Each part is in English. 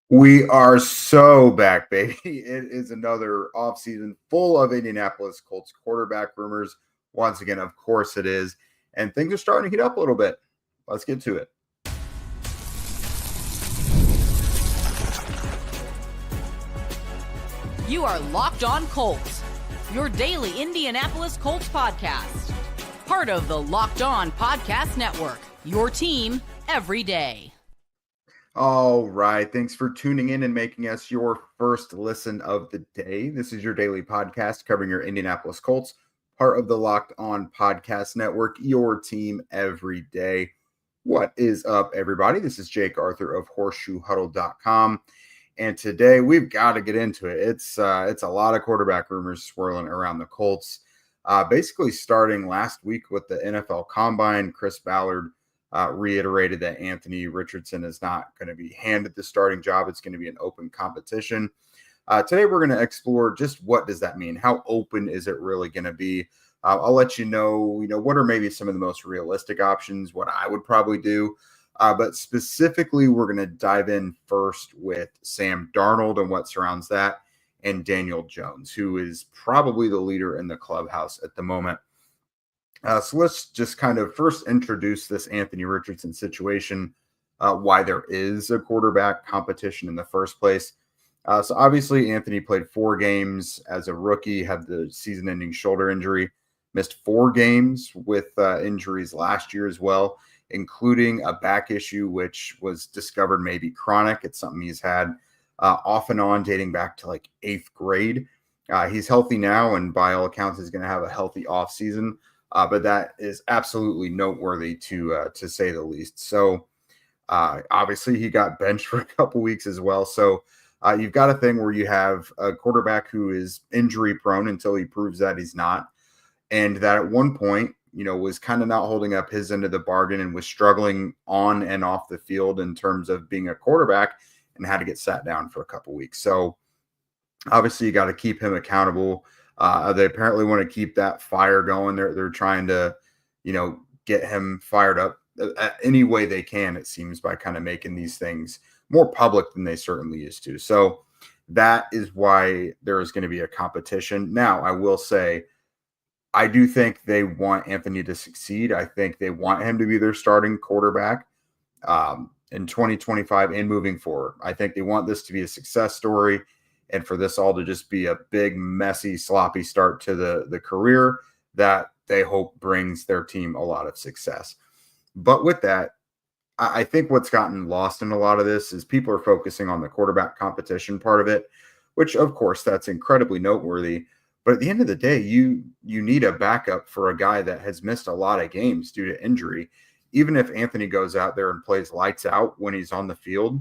We are so back, baby. It is another offseason full of Indianapolis Colts quarterback rumors. Once again, of course it is. And things are starting to heat up a little bit. Let's get to it. You are Locked On Colts, your daily Indianapolis Colts podcast. Part of the Locked On Podcast Network, your team every day. All right. Thanks for tuning in and making us your first listen of the day. This is your daily podcast covering your Indianapolis Colts, part of the Locked On Podcast Network, your team every day. What is up, everybody? This is Jake Arthur of horseshoehuddle.com. And today we've got to get into it. It's a lot of quarterback rumors swirling around the Colts. Basically starting last week with the NFL Combine, Chris Ballard reiterated that Anthony Richardson is not going to be handed the starting job. It's going to be an open competition. Today, we're going to explore just what does that mean? How open is it really going to be? I'll let you know, what are maybe some of the most realistic options, what I would probably do. But specifically, we're going to dive in first with Sam Darnold and what surrounds that, and Daniel Jones, who is probably the leader in the clubhouse at the moment. So let's just kind of first introduce this Anthony Richardson situation, why there is a quarterback competition in the first place. So obviously Anthony played 4 games as a rookie, had the season-ending shoulder injury, missed 4 games with injuries last year as well, including a back issue, which was discovered maybe chronic. It's something he's had off and on dating back to like 8th grade. He's healthy now, and by all accounts is going to have a healthy offseason. But that is absolutely noteworthy to say the least. So obviously he got benched for a couple weeks as well. So you've got a thing where you have a quarterback who is injury prone until he proves that he's not. And that at one point, was kind of not holding up his end of the bargain and was struggling on and off the field in terms of being a quarterback and had to get sat down for a couple weeks. So obviously you got to keep him accountable. They apparently want to keep that fire going. They're trying to, get him fired up any way they can, it seems, by kind of making these things more public than they certainly used to. So that is why there is going to be a competition. Now, I will say, I do think they want Anthony to succeed. I think they want him to be their starting quarterback in 2025 and moving forward. I think they want this to be a success story, and for this all to just be a big, messy, sloppy start to the career that they hope brings their team a lot of success. But with that, I think what's gotten lost in a lot of this is people are focusing on the quarterback competition part of it, which, of course, that's incredibly noteworthy. But at the end of the day, you need a backup for a guy that has missed a lot of games due to injury. Even if Anthony goes out there and plays lights out when he's on the field,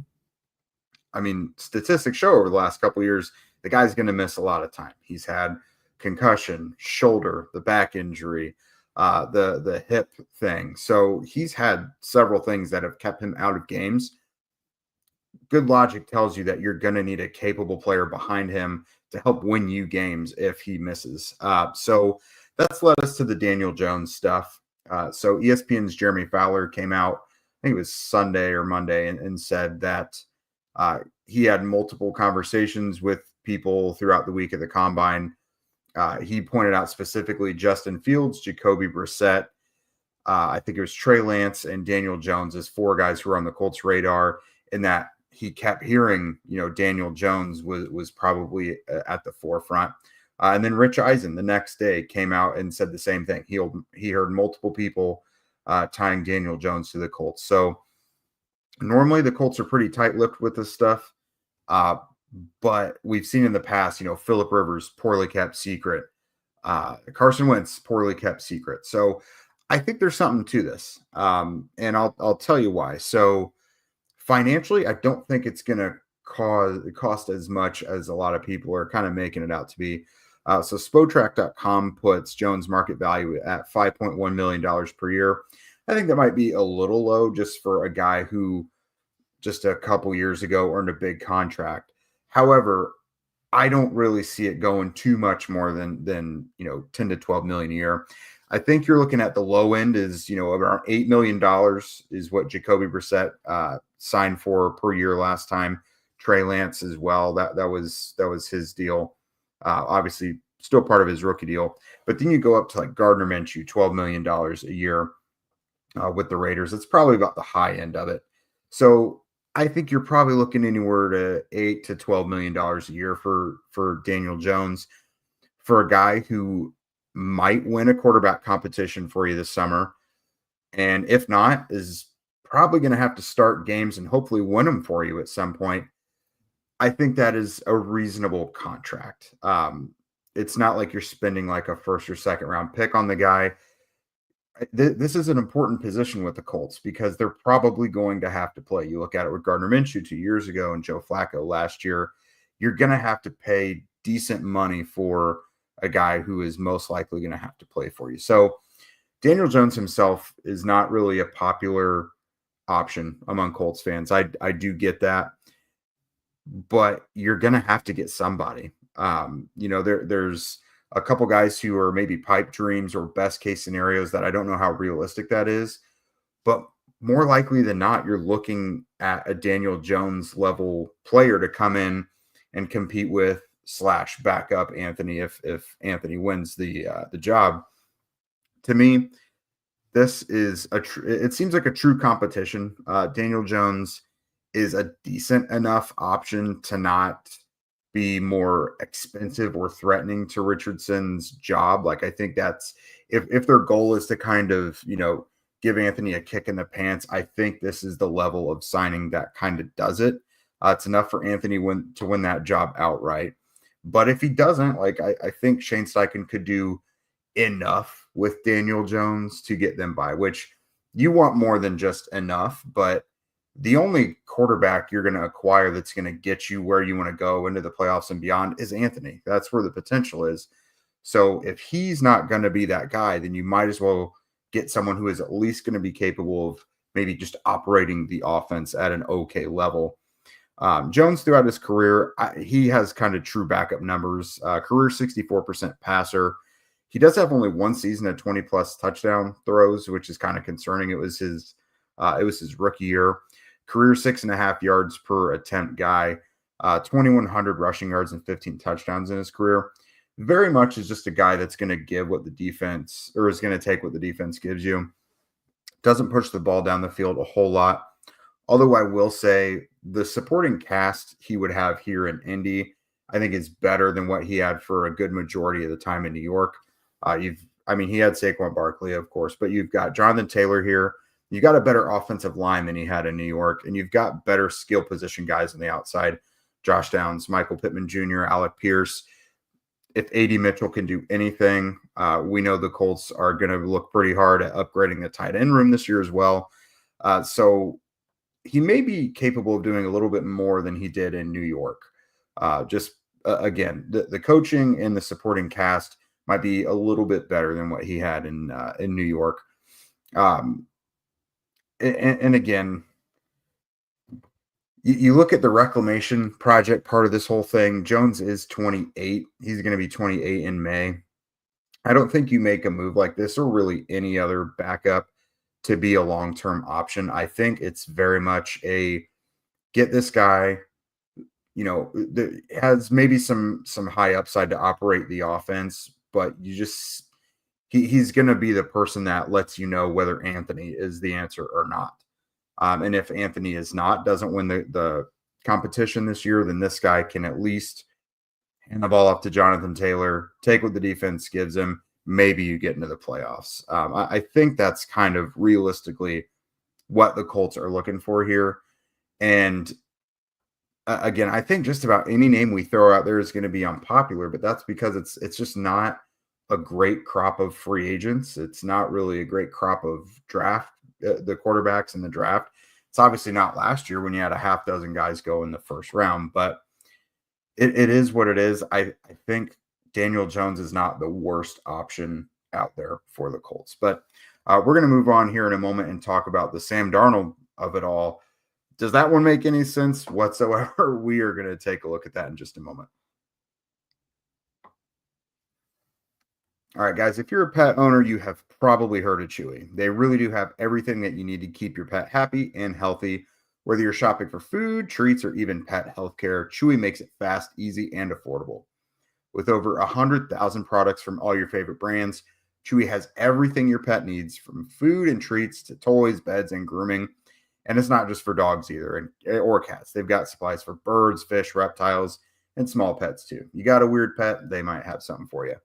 I mean, statistics show over the last couple of years, the guy's going to miss a lot of time. He's had concussion, shoulder, the back injury, the hip thing. So he's had several things that have kept him out of games. Good logic tells you that you're going to need a capable player behind him to help win you games if he misses. So that's led us to the Daniel Jones stuff. So ESPN's Jeremy Fowler came out, I think it was Sunday or Monday, and said that he had multiple conversations with people throughout the week at the Combine. He pointed out specifically Justin Fields, Jacoby Brissett, I think it was Trey Lance, and Daniel Jones as 4 guys who were on the Colts' radar, and that he kept hearing, Daniel Jones was probably at the forefront. And then Rich Eisen the next day came out and said the same thing. He heard multiple people tying Daniel Jones to the Colts. So normally the Colts are pretty tight-lipped with this stuff, but we've seen in the past, Phillip Rivers, poorly kept secret. Carson Wentz, poorly kept secret. So I think there's something to this, and I'll tell you why. So financially, I don't think it's going to cost as much as a lot of people are kind of making it out to be. So Spotrac.com puts Jones' market value at $5.1 million per year. I think that might be a little low just for a guy who just a couple years ago earned a big contract. However, I don't really see it going too much more than 10 to 12 million a year. I think you're looking at the low end is, around $8 million is what Jacoby Brissett signed for per year last time. Trey Lance as well. That was his deal. Obviously, still part of his rookie deal. But then you go up to like Gardner Minshew, $12 million a year with the Raiders. It's probably about the high end of it. So I think you're probably looking anywhere to $8 to $12 million a year for Daniel Jones, for a guy who might win a quarterback competition for you this summer. And if not, is probably going to have to start games and hopefully win them for you at some point. I think that is a reasonable contract. It's not like you're spending like a first or second round pick on the guy. This is an important position with the Colts because they're probably going to have to play. You look at it with Gardner Minshew 2 years ago and Joe Flacco last year. You're going to have to pay decent money for a guy who is most likely going to have to play for you. So Daniel Jones himself is not really a popular option among Colts fans. I do get that, but you're going to have to get somebody. There's a couple guys who are maybe pipe dreams or best case scenarios that I don't know how realistic that is, but more likely than not, you're looking at a Daniel Jones level player to come in and compete with / back up Anthony if Anthony wins the job. To me, this is it seems like a true competition. Daniel Jones is a decent enough option to not be more expensive or threatening to Richardson's job. Like, I think that's if their goal is to kind of, give Anthony a kick in the pants, I think this is the level of signing that kind of does it. It's enough for Anthony to win that job outright. But if he doesn't, I think Shane Steichen could do enough with Daniel Jones to get them by, which you want more than just enough. But the only quarterback you're going to acquire that's going to get you where you want to go into the playoffs and beyond is Anthony. That's where the potential is. So if he's not going to be that guy, then you might as well get someone who is at least going to be capable of maybe just operating the offense at an okay level. Jones, throughout his career, he has kind of true backup numbers. Career 64% passer. He does have only one season of 20-plus touchdown throws, which is kind of concerning. It was his rookie year. Career 6.5 yards per attempt guy, 2,100 rushing yards and 15 touchdowns in his career. Very much is just a guy that's going to give what the defense, or is going to take what the defense gives you. Doesn't push the ball down the field a whole lot. Although I will say the supporting cast he would have here in Indy, I think is better than what he had for a good majority of the time in New York. He had Saquon Barkley, of course, but you've got Jonathan Taylor here. You got a better offensive line than he had in New York, and you've got better skill position guys on the outside. Josh Downs, Michael Pittman Jr., Alec Pierce. If A.D. Mitchell can do anything, we know the Colts are going to look pretty hard at upgrading the tight end room this year as well. So he may be capable of doing a little bit more than he did in New York. Again, the coaching and the supporting cast might be a little bit better than what he had in New York. And again, you look at the reclamation project part of this whole thing. Jones is 28. He's going to be 28 in May. I don't think you make a move like this or really any other backup to be a long-term option. I think it's very much a get this guy, has maybe some high upside to operate the offense, but he's going to be the person that lets you know whether Anthony is the answer or not. And if Anthony is not, doesn't win the competition this year, then this guy can at least hand the ball up to Jonathan Taylor, take what the defense gives him. Maybe you get into the playoffs. I think that's kind of realistically what the Colts are looking for here. And again, I think just about any name we throw out there is going to be unpopular, but that's because it's just not a great crop of free agents. It's not really a great crop of draft, the quarterbacks in the draft. It's obviously not last year when you had a half dozen guys go in the first round, but it is what it is. I think Daniel Jones is not the worst option out there for the Colts. But we're going to move on here in a moment and talk about the Sam Darnold of it all. Does that one make any sense whatsoever? We are going to take a look at that in just a moment. All right, guys, if you're a pet owner, you have probably heard of Chewy. They really do have everything that you need to keep your pet happy and healthy. Whether you're shopping for food, treats, or even pet healthcare, Chewy makes it fast, easy, and affordable. With over 100,000 products from all your favorite brands, Chewy has everything your pet needs, from food and treats to toys, beds, and grooming. And it's not just for dogs either, or cats. They've got supplies for birds, fish, reptiles, and small pets too. You got a weird pet, they might have something for you.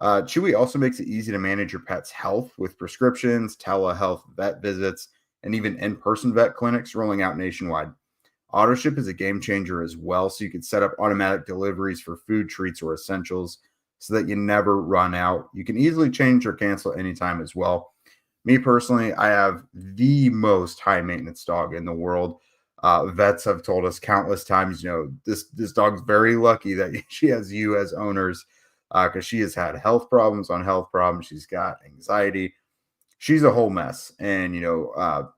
Chewy also makes it easy to manage your pet's health with prescriptions, telehealth vet visits, and even in-person vet clinics rolling out nationwide. AutoShip is a game changer as well, so you can set up automatic deliveries for food, treats, or essentials so that you never run out. You can easily change or cancel anytime as well. Me personally, I have the most high-maintenance dog in the world. Vets have told us countless times, this dog's very lucky that she has you as owners, because she has had health problems on health problems. She's got anxiety. She's a whole mess. And,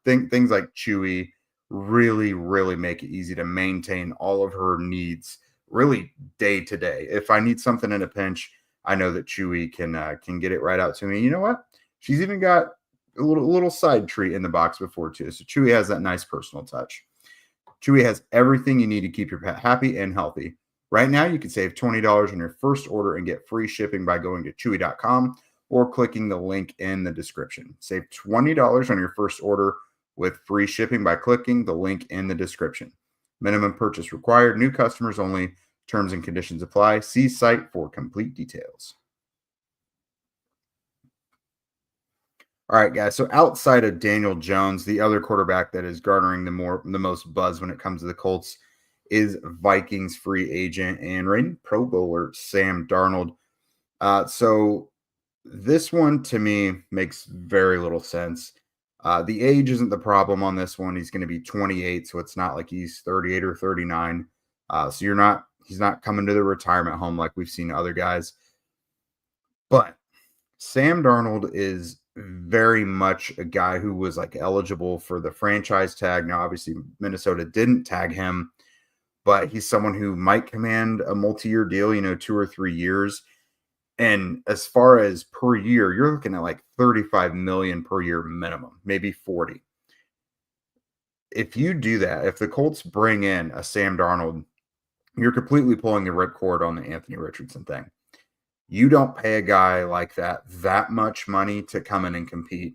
things like Chewy really, really make it easy to maintain all of her needs really day to day. If I need something in a pinch, I know that Chewy can get it right out to me. You know what? She's even got a little side treat in the box before too. So Chewy has that nice personal touch. Chewy has everything you need to keep your pet happy and healthy. Right now, you can save $20 on your first order and get free shipping by going to chewy.com or clicking the link in the description. Save $20 on your first order with free shipping by clicking the link in the description. Minimum purchase required. New customers only. Terms and conditions apply. See site for complete details. All right, guys. So outside of Daniel Jones, the other quarterback that is garnering the most buzz when it comes to the Colts is Vikings free agent and reigning Pro Bowler Sam Darnold. So this one to me makes very little sense. The age isn't the problem on this one. He's going to be 28, so it's not like he's 38 or 39. So he's not coming to the retirement home like we've seen other guys. But Sam Darnold is very much a guy who was like eligible for the franchise tag. Now, obviously, Minnesota didn't tag him, but he's someone who might command a multi-year deal, 2 or 3 years. And as far as per year, you're looking at like $35 million per year minimum, maybe 40. If you do that, if the Colts bring in a Sam Darnold, you're completely pulling the ripcord on the Anthony Richardson thing. You don't pay a guy like that much money to come in and compete.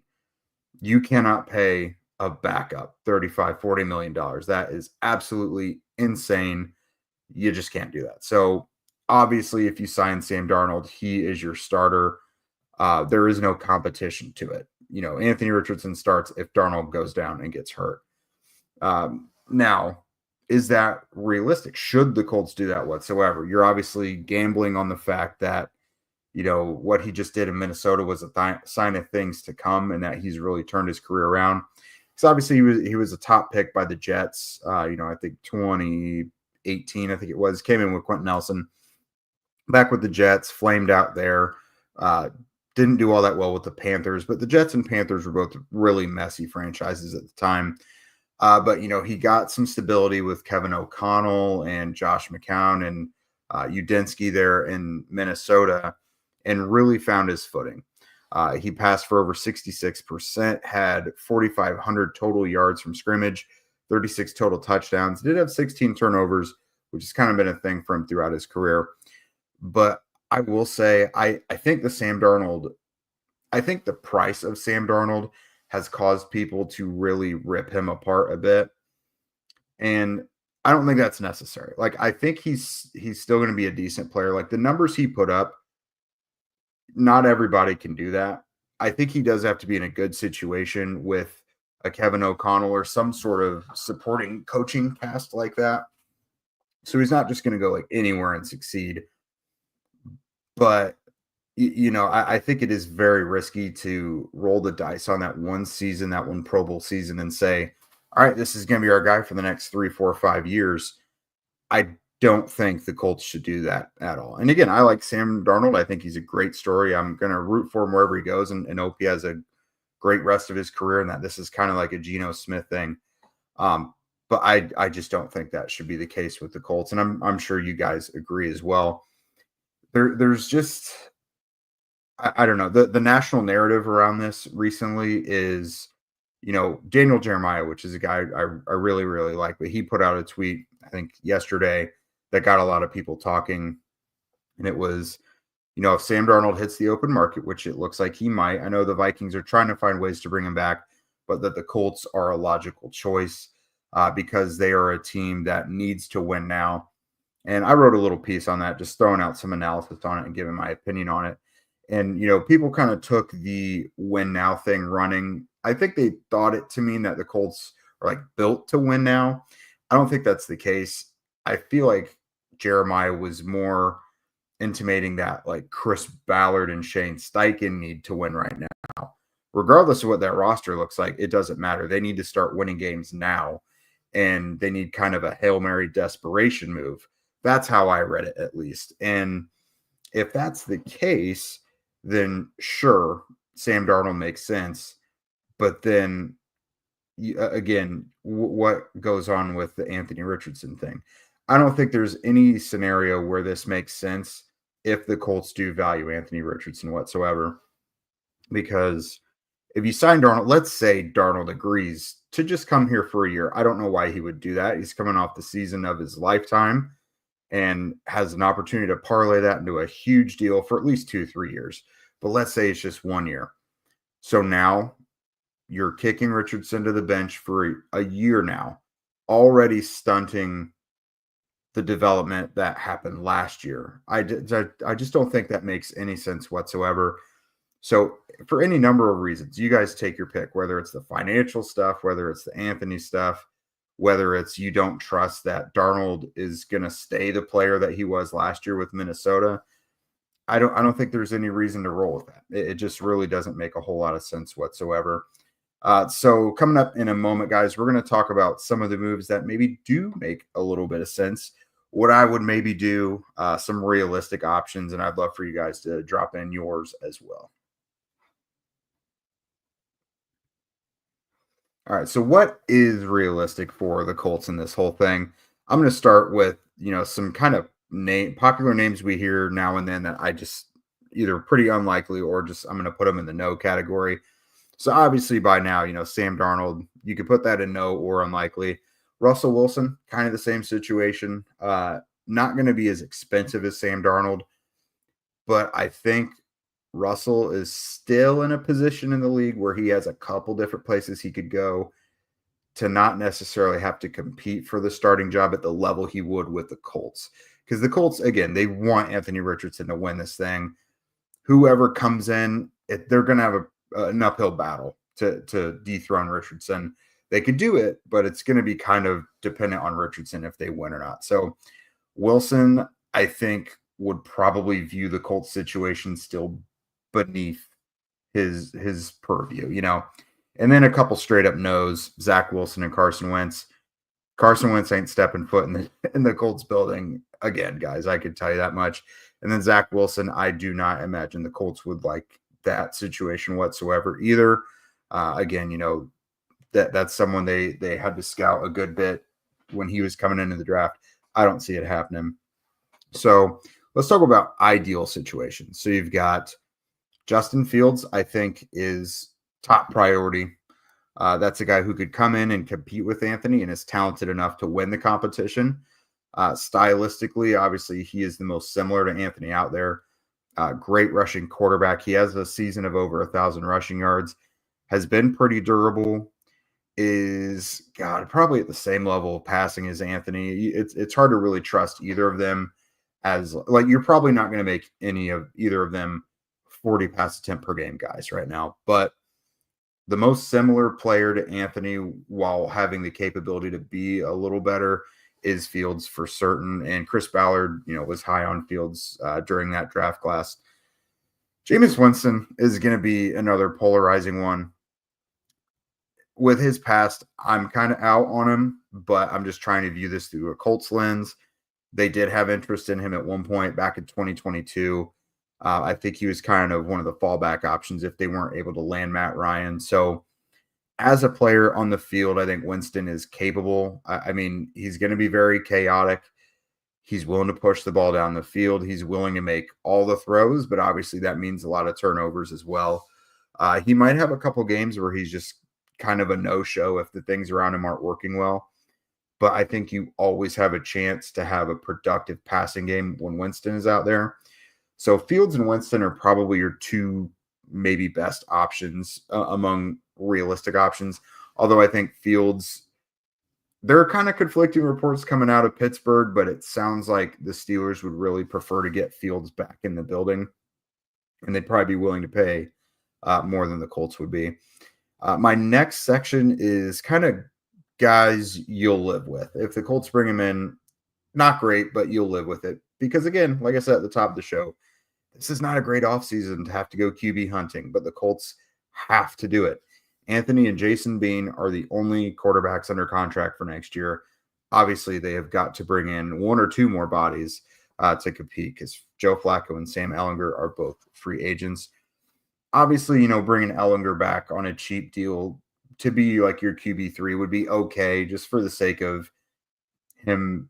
You cannot pay a backup $35-40 million. That is absolutely insane. You just can't do that. So obviously, if you sign Sam Darnold, he is your starter. There is no competition to it. Anthony Richardson starts if Darnold goes down and gets hurt. Now, is that realistic? Should the Colts do that whatsoever? You're obviously gambling on the fact that, what he just did in Minnesota was a sign of things to come and that he's really turned his career around. Because obviously he was a top pick by the Jets, I think 2018, I think it was, came in with Quentin Nelson. Back with the Jets, flamed out there. Didn't do all that well with the Panthers, but the Jets and Panthers were both really messy franchises at the time. But he got some stability with Kevin O'Connell and Josh McCown and Udinski there in Minnesota and really found his footing. He passed for over 66%, had 4,500 total yards from scrimmage, 36 total touchdowns, did have 16 turnovers, which has kind of been a thing for him throughout his career. But I will say, I think the price of Sam Darnold has caused people to really rip him apart a bit. And I don't think that's necessary. Like, I think he's still going to be a decent player. Like, the numbers he put up, not everybody can do that. I think he does have to be in a good situation with a Kevin O'Connell or some sort of supporting coaching cast like that. So he's not just going to go like anywhere and succeed. But, I think it is very risky to roll the dice on that one season, that one Pro Bowl season, and say, all right, this is going to be our guy for the next 3, 4, 5 years. I don't think the Colts should do that at all. And again, I like Sam Darnold. I think he's a great story. I'm going to root for him wherever he goes and hope he has a great rest of his career and that this is kind of like a Geno Smith thing. But I just don't think that should be the case with the Colts. And I'm sure you guys agree as well. There's just, I don't know, the national narrative around this recently is Daniel Jeremiah, which is a guy I really, really like, but he put out a tweet, I think yesterday, that got a lot of people talking. And it was, if Sam Darnold hits the open market, which it looks like he might, I know the Vikings are trying to find ways to bring him back, but that the Colts are a logical choice because they are a team that needs to win now. And I wrote a little piece on that, just throwing out some analysis on it and giving my opinion on it. And, people kind of took the win now thing running. I think they thought it to mean that the Colts are like built to win now. I don't think that's the case. I feel like Jeremiah was more intimating that like Chris Ballard and Shane Steichen need to win right now. Regardless of what that roster looks like, it doesn't matter. They need to start winning games now, and they need kind of a Hail Mary desperation move. That's how I read it, at least. And if that's the case, then sure, Sam Darnold makes sense. But then, again, what goes on with the Anthony Richardson thing? I don't think there's any scenario where this makes sense if the Colts do value Anthony Richardson whatsoever. Because if you sign Darnold, let's say Darnold agrees to just come here for a year. I don't know why he would do that. He's coming off the season of his lifetime and has an opportunity to parlay that into a huge deal for at least 2-3 years. But let's say it's just 1 year. So now you're kicking Richardson to the bench for a year now, already stunting the development that happened last year. I just don't think that makes any sense whatsoever. So for any number of reasons, you guys take your pick, whether it's the financial stuff, whether it's the Anthony stuff, whether it's you don't trust that Darnold is going to stay the player that he was last year with Minnesota. I don't think there's any reason to roll with that. It just really doesn't make a whole lot of sense whatsoever. So coming up in a moment, guys, we're going to talk about some of the moves that maybe do make a little bit of sense, what I would maybe do, some realistic options, and I'd love for you guys to drop in yours as well. All right, so what is realistic for the Colts in this whole thing? I'm going to start with, some kind of popular names we hear now and then that I just either pretty unlikely or just I'm going to put them in the no category. So obviously by now, Sam Darnold, you could put that in no or unlikely. Russell Wilson, kind of the same situation. Not going to be as expensive as Sam Darnold, but I think Russell is still in a position in the league where he has a couple different places he could go to not necessarily have to compete for the starting job at the level he would with the Colts. Because the Colts, again, they want Anthony Richardson to win this thing. Whoever comes in, they're going to have an uphill battle to dethrone Richardson. They could do it, but it's going to be kind of dependent on Richardson if they win or not. So Wilson, I think, would probably view the Colts situation still beneath his purview, and then a couple straight up no's, Zach Wilson and Carson Wentz. Carson Wentz ain't stepping foot in the Colts building again, guys. I could tell you that much. And then Zach Wilson, I do not imagine the Colts would like that situation whatsoever either. Again, that's someone they had to scout a good bit when he was coming into the draft. I don't see it happening. So let's talk about ideal situations. So you've got Justin Fields, I think, is top priority. That's a guy who could come in and compete with Anthony and is talented enough to win the competition. Stylistically, obviously, he is the most similar to Anthony out there. Great rushing quarterback. He has a season of over 1,000 rushing yards. Has been pretty durable. Is, probably at the same level of passing as Anthony. It's hard to really trust either of them as, like, you're probably not going to make either of them 40 pass attempt per game guys right now. But the most similar player to Anthony while having the capability to be a little better is Fields for certain. And Chris Ballard, was high on Fields during that draft class. Jameis Winston is going to be another polarizing one. With his past, I'm kind of out on him, but I'm just trying to view this through a Colts lens. They did have interest in him at one point back in 2022. I think he was kind of one of the fallback options if they weren't able to land Matt Ryan. So as a player on the field, I think Winston is capable. I mean, he's going to be very chaotic. He's willing to push the ball down the field. He's willing to make all the throws, but obviously that means a lot of turnovers as well. He might have a couple games where he's just kind of a no-show if the things around him aren't working well. But I think you always have a chance to have a productive passing game when Winston is out there. So Fields and Winston are probably your two maybe best options among realistic options. Although I think Fields, there are kind of conflicting reports coming out of Pittsburgh, but it sounds like the Steelers would really prefer to get Fields back in the building, and they'd probably be willing to pay more than the Colts would be. My next section is kind of guys you'll live with. If the Colts bring him in, not great, but you'll live with it. Because again, like I said at the top of the show, this is not a great offseason to have to go QB hunting, but the Colts have to do it. Anthony and Jason Bean are the only quarterbacks under contract for next year. Obviously, they have got to bring in one or two more bodies to compete because Joe Flacco and Sam Ehlinger are both free agents. Obviously, bringing Ehlinger back on a cheap deal to be like your QB3 would be okay just for the sake of him,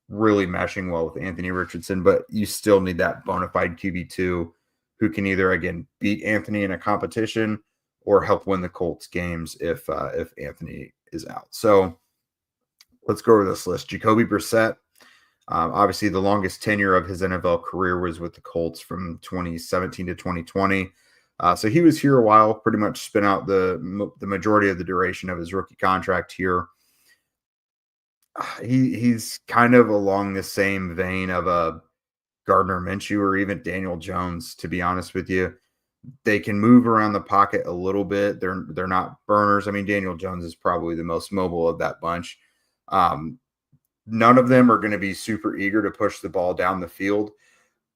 really meshing well with Anthony Richardson, but you still need that bona fide QB2 who can either, again, beat Anthony in a competition or help win the Colts games if Anthony is out. So let's go over this list. Jacoby Brissett, obviously the longest tenure of his NFL career was with the Colts from 2017 to 2020. So he was here a while, pretty much spent out the majority of the duration of his rookie contract here. He's kind of along the same vein of a Gardner Minshew or even Daniel Jones, to be honest with you. They can move around the pocket a little bit. They're not burners. I mean, Daniel Jones is probably the most mobile of that bunch. None of them are going to be super eager to push the ball down the field,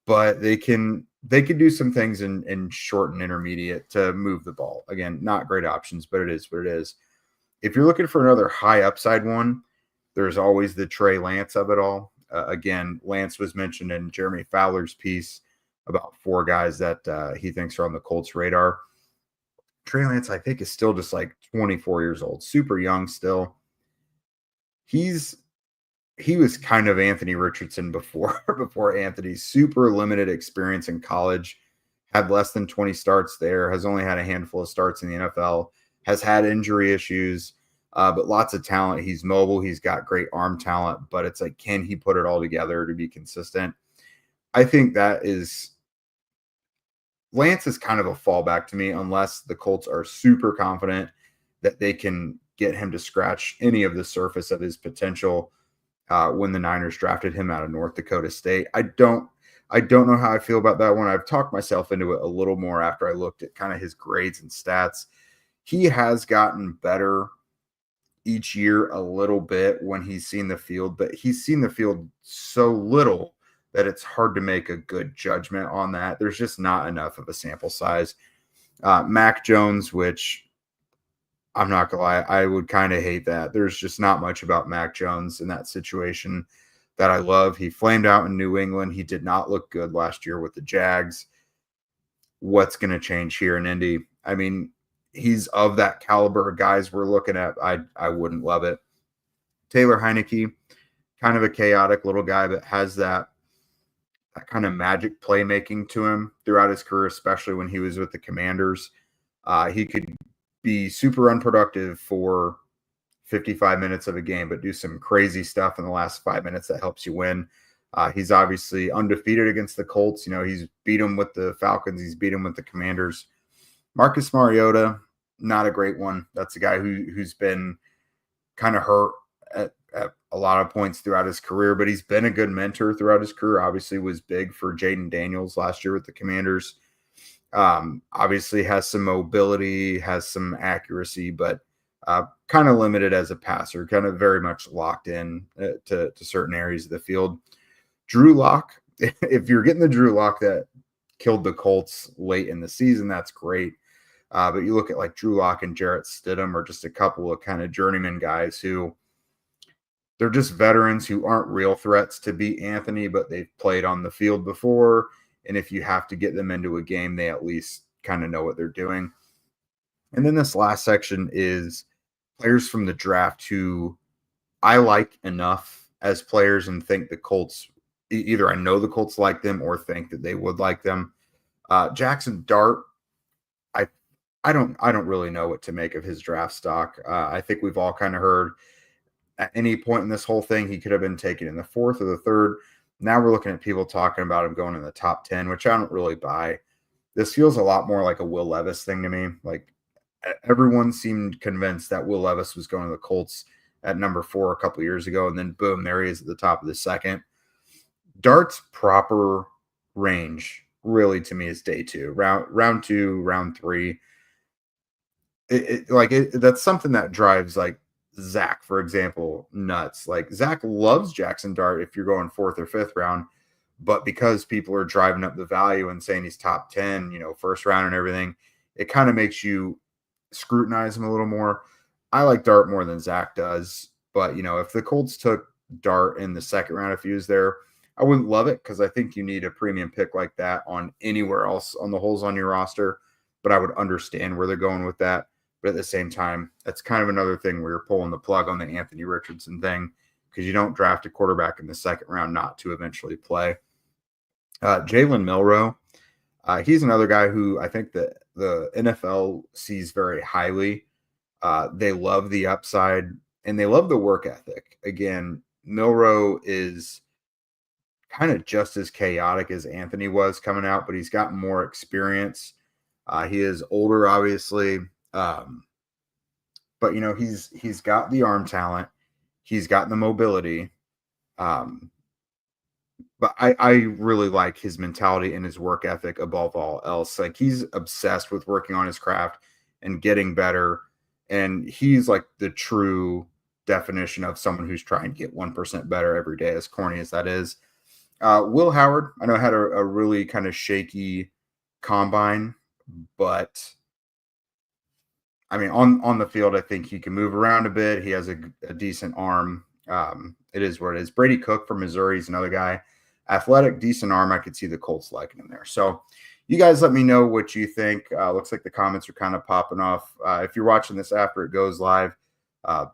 but they can do some things in short and intermediate to move the ball. Again, not great options, but it is what it is. If you're looking for another high upside one, there's always the Trey Lance of it all. Again, Lance was mentioned in Jeremy Fowler's piece about 4 guys that he thinks are on the Colts radar. Trey Lance, I think, is still just like 24 years old, super young still. He was kind of Anthony Richardson before Anthony. Super limited experience in college, had less than 20 starts there, has only had a handful of starts in the NFL, has had injury issues, but lots of talent. He's mobile. He's got great arm talent, but it's like, can he put it all together to be consistent? I think Lance is kind of a fallback to me unless the Colts are super confident that they can get him to scratch any of the surface of his potential when the Niners drafted him out of North Dakota State. I don't know how I feel about that one. I've talked myself into it a little more after I looked at kind of his grades and stats. He has gotten better each year a little bit when he's seen the field, but he's seen the field so little that it's hard to make a good judgment on that. There's just not enough of a sample size. Mac Jones, which I'm not gonna lie, I would kind of hate that. There's just not much about Mac Jones in that situation that I love. He flamed out in New England. He did not look good last year with the Jags. What's going to change here in Indy? I mean, he's of that caliber of guys we're looking at. I wouldn't love it. Taylor Heineke, kind of a chaotic little guy, but has that kind of magic playmaking to him throughout his career, especially when he was with the Commanders. He could be super unproductive for 55 minutes of a game, but do some crazy stuff in the last 5 minutes that helps you win. He's obviously undefeated against the Colts. He's beat them with the Falcons. He's beat them with the Commanders. Marcus Mariota, not a great one. That's a guy who's been kind of hurt at a lot of points throughout his career, but he's been a good mentor throughout his career. Obviously was big for Jaden Daniels last year with the Commanders. Obviously has some mobility, has some accuracy, but kind of limited as a passer, kind of very much locked in to certain areas of the field. Drew Lock, if you're getting the Drew Lock that killed the Colts late in the season, that's great. But you look at like Drew Lock and Jarrett Stidham are just a couple of kind of journeyman guys who they're just veterans who aren't real threats to beat Anthony, but they've played on the field before. And if you have to get them into a game, they at least kind of know what they're doing. And then this last section is players from the draft who I like enough as players and think the Colts, either I know the Colts like them or think that they would like them. Jackson Dart, I don't really know what to make of his draft stock. I think we've all kind of heard at any point in this whole thing, he could have been taken in the 4th or the 3rd. Now we're looking at people talking about him going in the top 10, which I don't really buy. This feels a lot more like a Will Levis thing to me. Like everyone seemed convinced that Will Levis was going to the Colts at number 4 a couple years ago, and then boom, there he is at the top of the 2nd. Dart's proper range really to me is day 2, round 2, round 3. That's something that drives like Zach, for example, nuts. Like Zach loves Jackson Dart if you're going 4th or 5th round, but because people are driving up the value and saying he's top 10, first round and everything, it kind of makes you scrutinize him a little more. I like Dart more than Zach does, but if the Colts took Dart in the 2nd round, if he was there, I wouldn't love it because I think you need a premium pick like that on anywhere else on the holes on your roster, but I would understand where they're going with that. But at the same time, that's kind of another thing where you're pulling the plug on the Anthony Richardson thing because you don't draft a quarterback in the 2nd round not to eventually play. Jalen Milroe, he's another guy who I think that the NFL sees very highly. They love the upside and they love the work ethic. Again, Milroe is kind of just as chaotic as Anthony was coming out, but he's got more experience. He is older, obviously. But he's got the arm talent, he's got the mobility. But I really like his mentality and his work ethic above all else. Like he's obsessed with working on his craft and getting better. And he's like the true definition of someone who's trying to get 1% better every day, as corny as that is. Will Howard, I know had a really kind of shaky combine, but I mean, on the field, I think he can move around a bit. He has a decent arm. It is what it is. Brady Cook from Missouri is another guy. Athletic, decent arm. I could see the Colts liking him there. So you guys let me know what you think. Looks like the comments are kind of popping off. If you're watching this after it goes live,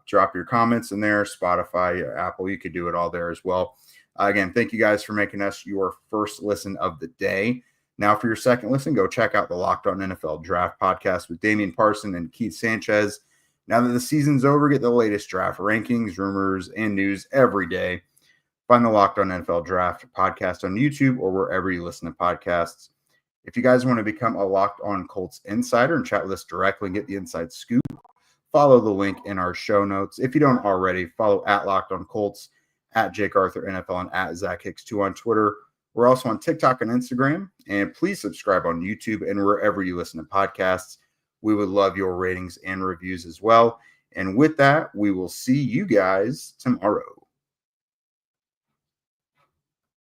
drop your comments in there. Spotify, Apple, you could do it all there as well. Again, thank you guys for making us your first listen of the day. Now, for your second listen, go check out the Locked On NFL Draft podcast with Damian Parson and Keith Sanchez. Now that the season's over, get the latest draft rankings, rumors, and news every day. Find the Locked On NFL Draft podcast on YouTube or wherever you listen to podcasts. If you guys want to become a Locked On Colts insider and chat with us directly and get the inside scoop, follow the link in our show notes. If you don't already, follow at Locked On Colts, at Jake Arthur NFL, and at Zach Hicks 2 on Twitter. We're also on TikTok and Instagram, and please subscribe on YouTube and wherever you listen to podcasts. We would love your ratings and reviews as well. And with that, we will see you guys tomorrow.